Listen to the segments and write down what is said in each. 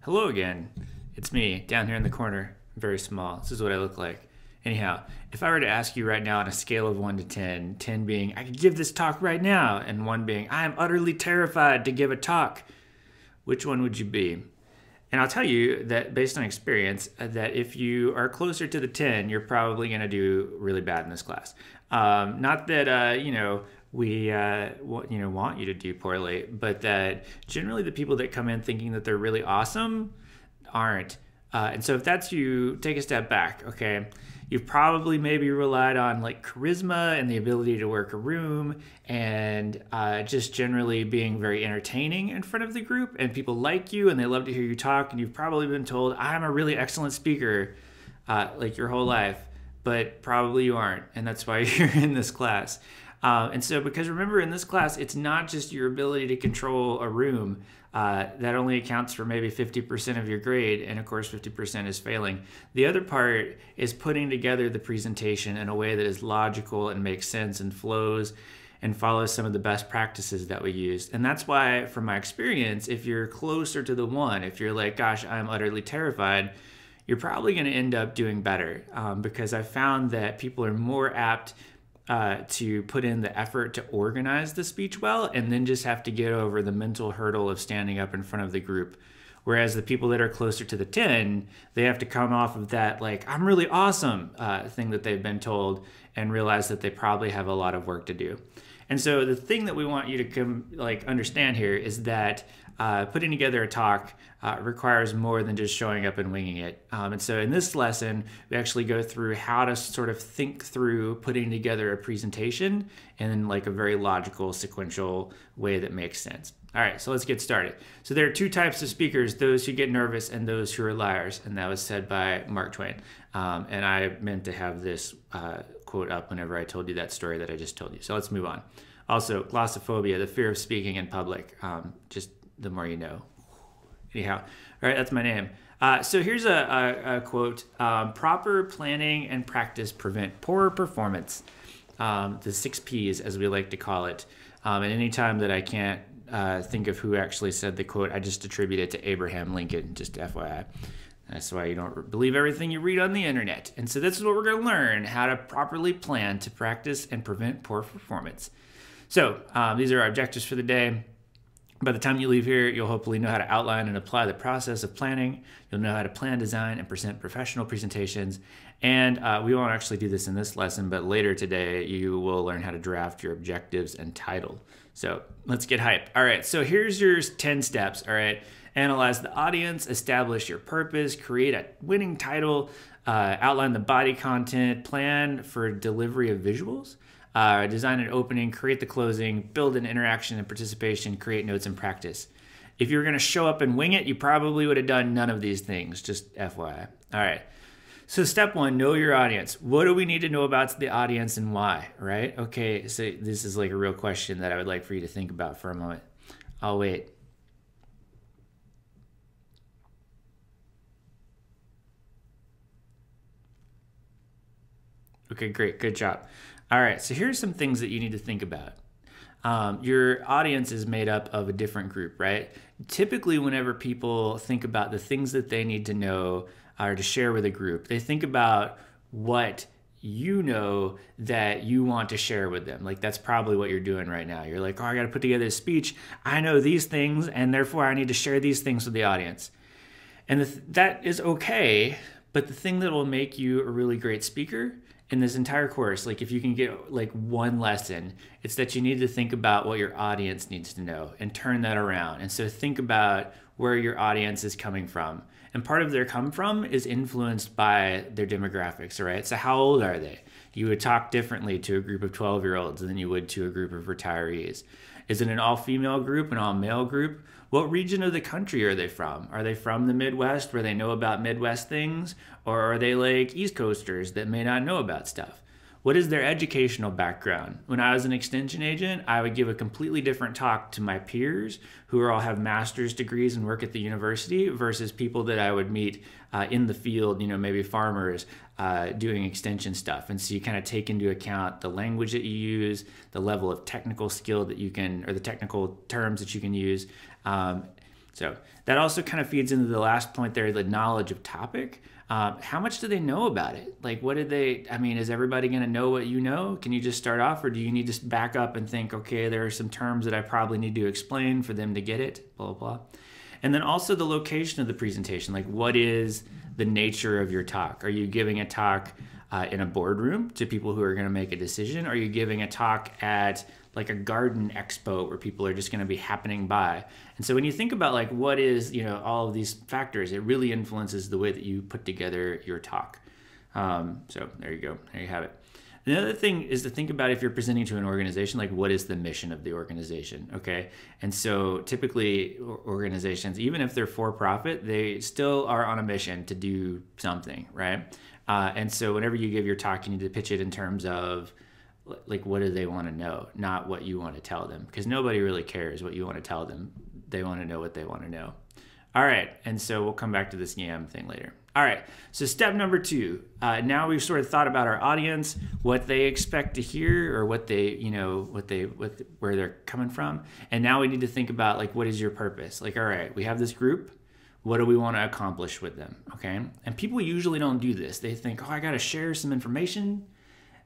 Hello again. It's me, down here in the corner, very small. This is what I look like. Anyhow, if I were to ask you right now on a scale of 1 to 10, 10 being, I could give this talk right now, and 1 being, I am utterly terrified to give a talk, which one would you be? And I'll tell you that based on experience, that if you are closer to the 10, you're probably going to do really bad in this class. Not that, we want you to do poorly, but that generally the people that come in thinking that they're really awesome aren't. And so if that's you, take a step back, okay? You've probably maybe relied on like charisma and the ability to work a room and just generally being very entertaining in front of the group, and people like you and they love to hear you talk, and you've probably been told, I'm a really excellent speaker like your whole life, but probably you aren't, and that's why you're in this class. And so, because remember, in this class, it's not just your ability to control a room. That only accounts for maybe 50% of your grade, and of course 50% is failing. The other part is putting together the presentation in a way that is logical and makes sense and flows and follows some of the best practices that we use. And that's why, from my experience, if you're closer to the 1, if you're like, gosh, I'm utterly terrified, you're probably going to end up doing better, because I found that people are more apt to put in the effort to organize the speech well, and then just have to get over the mental hurdle of standing up in front of the group. Whereas the people that are closer to the 10, they have to come off of that, like, I'm really awesome thing that they've been told, and realize that they probably have a lot of work to do. And so the thing that we want you to understand here is that putting together a talk requires more than just showing up and winging it. And so in this lesson, we actually go through how to sort of think through putting together a presentation in like a very logical, sequential way that makes sense. All right, so let's get started. So there are 2 types of speakers, those who get nervous and those who are liars. And that was said by Mark Twain. And I meant to have this quote up whenever I told you that story that I just told you. So let's move on. Also, glossophobia, the fear of speaking in public. Just the more you know. Anyhow, all right, that's my name. So here's a quote. Proper planning and practice prevent poor performance. The 6 Ps, as we like to call it. And any time that I can't think of who actually said the quote, I just attribute it to Abraham Lincoln, just FYI. That's why you don't believe everything you read on the internet. And so this is what we're going to learn, how to properly plan to practice and prevent poor performance. So these are our objectives for the day. By the time you leave here, you'll hopefully know how to outline and apply the process of planning. You'll know how to plan, design, and present professional presentations. And we won't actually do this in this lesson, but later today, you will learn how to draft your objectives and title. So let's get hype. All right, so here's your 10 steps, all right? Analyze the audience, establish your purpose, create a winning title, outline the body content, plan for delivery of visuals, design an opening, create the closing, build an interaction and participation, create notes and practice. If you were going to show up and wing it, you probably would have done none of these things, just FYI. All right. So step 1, know your audience. What do we need to know about the audience and why, right? Okay, so this is like a real question that I would like for you to think about for a moment. I'll wait. Okay, great. Good job. All right, so here's some things that you need to think about. Your audience is made up of a different group, right? Typically, whenever people think about the things that they need to know or to share with a group, they think about what you know that you want to share with them. Like, that's probably what you're doing right now. You're like, oh, I got to put together a speech. I know these things, and therefore I need to share these things with the audience. And that is okay, but the thing that will make you a really great speaker in this entire course, like if you can get like 1 lesson, it's that you need to think about what your audience needs to know and turn that around. And so think about where your audience is coming from. And part of their come from is influenced by their demographics, right? So how old are they? You would talk differently to a group of 12-year-olds than you would to a group of retirees. Is it an all-female group, an all-male group? What region of the country are they from? Are they from the Midwest where they know about Midwest things? Or are they like East Coasters that may not know about stuff? What is their educational background? When I was an extension agent, I would give a completely different talk to my peers who all have master's degrees and work at the university versus people that I would meet in the field, maybe farmers doing extension stuff. And so you kind of take into account the language that you use, the level of technical skill that you can, or the technical terms that you can use. So that also kind of feeds into the last point there, the knowledge of topic. How much do they know about it? Like, what did they, I mean, is everybody going to know what you know? Can you just start off, or do you need to back up and think, okay, there are some terms that I probably need to explain for them to get it, blah, blah, blah. And then also the location of the presentation, like what is the nature of your talk? Are you giving a talk in a boardroom to people who are going to make a decision? Are you giving a talk at like a garden expo where people are just going to be happening by? And so when you think about like what is, you know, all of these factors, it really influences the way that you put together your talk. So there you go. There you have it. The other thing is to think about, if you're presenting to an organization, like what is the mission of the organization, okay? And so typically organizations, even if they're for profit, they still are on a mission to do something, right? And so whenever you give your talk, you need to pitch it in terms of like, what do they want to know, not what you want to tell them, because nobody really cares what you want to tell them. They want to know what they want to know. All right, and so we'll come back to this YAM thing later. All right, so step number 2. Now we've sort of thought about our audience, what they expect to hear, or what they, you know, where they're coming from. And now we need to think about like, what is your purpose? Like, all right, we have this group. What do we want to accomplish with them? Okay, and people usually don't do this. They think, oh, I got to share some information,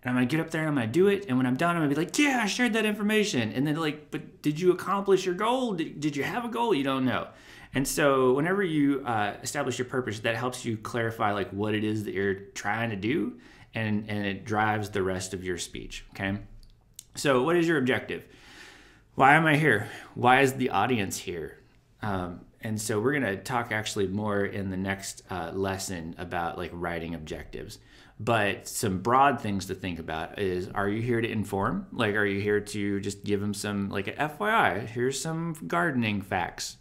and I'm going to get up there and I'm going to do it. And when I'm done, I'm going to be like, yeah, I shared that information. And then like, but did you accomplish your goal? Did you have a goal? You don't know. And so whenever you establish your purpose, that helps you clarify like what it is that you're trying to do, and it drives the rest of your speech, okay? So what is your objective? Why am I here? Why is the audience here? And so we're gonna talk actually more in the next lesson about like writing objectives. But some broad things to think about is, are you here to inform? Like, are you here to just give them some, like, a FYI, here's some gardening facts.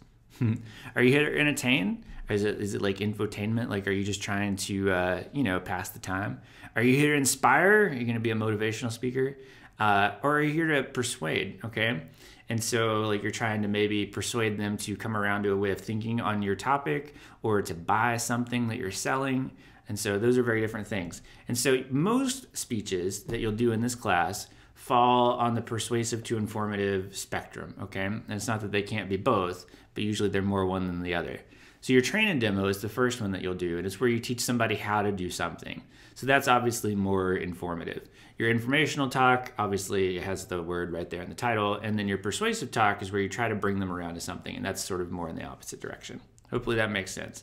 Are you here to entertain? Or is it like infotainment? Like, are you just trying to, you know, pass the time? Are you here to inspire? Are you going to be a motivational speaker? Or are you here to persuade? Okay. And so like you're trying to maybe persuade them to come around to a way of thinking on your topic, or to buy something that you're selling. And so those are very different things. And so most speeches that you'll do in this class fall on the persuasive to informative spectrum, okay? And it's not that they can't be both, but usually they're more one than the other. So your training demo is the first one that you'll do, and it's where you teach somebody how to do something. So that's obviously more informative. Your informational talk obviously has the word right there in the title, and then your persuasive talk is where you try to bring them around to something, and that's sort of more in the opposite direction. Hopefully that makes sense.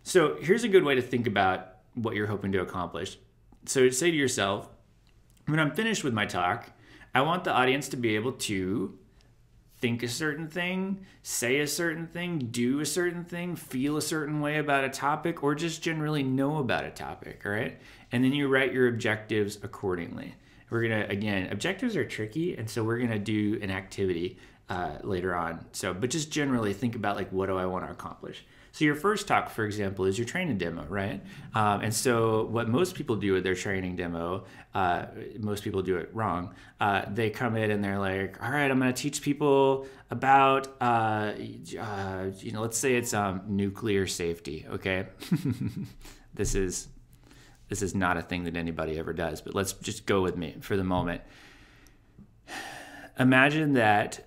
So here's a good way to think about what you're hoping to accomplish. So say to yourself, when I'm finished with my talk, I want the audience to be able to think a certain thing, say a certain thing, do a certain thing, feel a certain way about a topic, or just generally know about a topic, all right? And then you write your objectives accordingly. We're gonna, again, objectives are tricky, and so we're gonna do an activity later on. So, but just generally think about like, what do I want to accomplish? So your first talk, for example, is your training demo, right? And so what most people do with their training demo, most people do it wrong. They come in and they're like, all right, I'm going to teach people about, you know, let's say it's nuclear safety, okay? This is not a thing that anybody ever does, but let's just go with me for the moment. Imagine that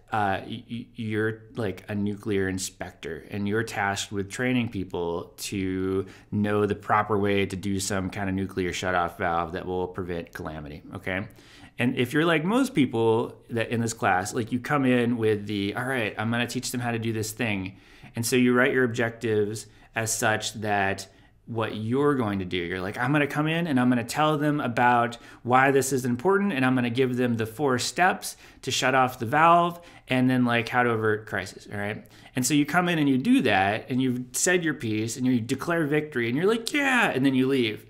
you're like a nuclear inspector, and you're tasked with training people to know the proper way to do some kind of nuclear shutoff valve that will prevent calamity, okay? And if you're like most people that in this class, like you come in with the, all right, I'm going to teach them how to do this thing. And so you write your objectives as such that what you're going to do. You're like, I'm going to come in and I'm going to tell them about why this is important, and I'm going to give them the 4 steps to shut off the valve, and then like how to avert crisis, all right? And so you come in and you do that, and you've said your piece, and you declare victory, and you're like, yeah, and then you leave.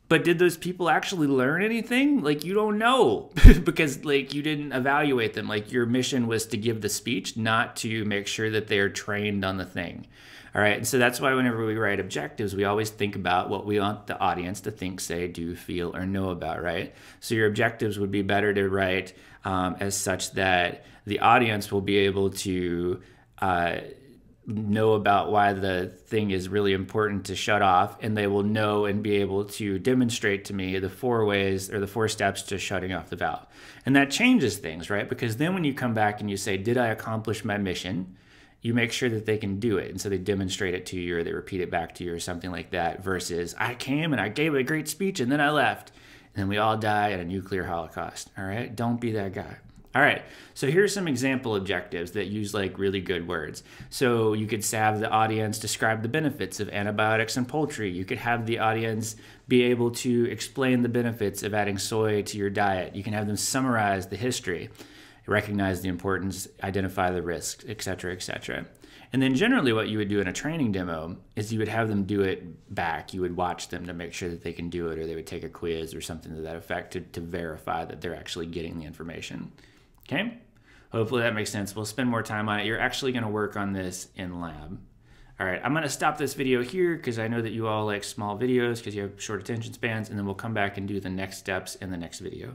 But did those people actually learn anything? Like, you don't know because like you didn't evaluate them. Like, your mission was to give the speech, not to make sure that they're trained on the thing. All right, and so that's why whenever we write objectives, we always think about what we want the audience to think, say, do, feel, or know about, right? So your objectives would be better to write as such that the audience will be able to know about why the thing is really important to shut off, and they will know and be able to demonstrate to me the 4 ways or the 4 steps to shutting off the valve. And that changes things, right? Because then when you come back and you say, did I accomplish my mission? you make sure that they can do it. And so they demonstrate it to you or they repeat it back to you or something like that versus I came and I gave a great speech and then I left. And then we all die in a nuclear holocaust. All right. Don't be that guy. All right. So here's some example objectives that use like really good words. So you could have the audience describe the benefits of antibiotics in poultry. You could have the audience be able to explain the benefits of adding soy to your diet. You can have them summarize the history, recognize the importance, identify the risks, et cetera, et cetera. And then generally what you would do in a training demo is you would have them do it back. You would watch them to make sure that they can do it, or they would take a quiz or something to that effect to verify that they're actually getting the information. Okay? Hopefully that makes sense. We'll spend more time on it. You're actually going to work on this in lab. All right, I'm going to stop this video here because I know that you all like small videos because you have short attention spans, and then we'll come back and do the next steps in the next video.